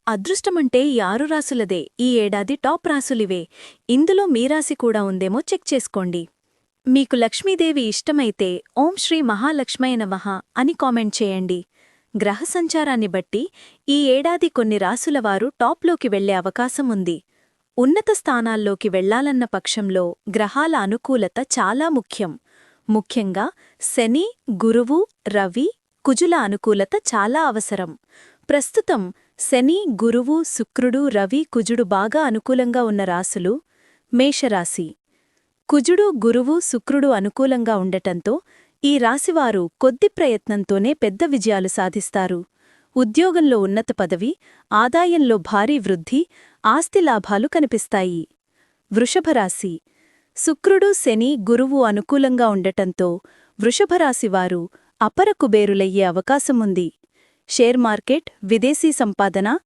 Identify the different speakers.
Speaker 1: అదృష్టమంటే ఈ 6 రాసులదే. ఈ ఏడాది టాప్ రాసులివే. ఇందులో మీ రాశి కూడా ఉందేమో చెక్ చేసుకోండి. మీకు లక్ష్మీదేవి ఇష్టమైతే ఓం శ్రీ మహాలక్ష్మయ నమః అని కామెంట్ చేయండి. గ్రహ సంచారాన్ని బట్టి ఈ ఏడాది కొన్ని రాసులవారు టాప్లోకి వెళ్లే అవకాశం ఉంది. ఉన్నత స్థానాల్లోకి వెళ్లాలన్న పక్షంలో గ్రహాల అనుకూలత చాలా ముఖ్యం. ముఖ్యంగా శని, గురువు, రవి, కుజుల అనుకూలత చాలా అవసరం. ప్రస్తుతం శని, గురువు, శుక్రుడు, రవి, కుజుడు బాగా అనుకూలంగా ఉన్న రాసులు మేషరాశి. కుజుడు, గురువు, శుక్రుడు అనుకూలంగా ఉండటంతో ఈ రాశివారు కొద్ది ప్రయత్నంతోనే పెద్ద విజయాలు సాధిస్తారు. ఉద్యోగంలో ఉన్నత పదవి, ఆదాయంలో భారీ వృద్ధి, ఆస్తి లాభాలు కనిపిస్తాయి. వృషభరాశి. శుక్రుడు, శని, గురువు అనుకూలంగా ఉండటంతో వృషభరాశివారు అపర కుబేరులయ్యే అవకాశముంది. షేర్ మార్కెట్, విదేశీ సంపాదన,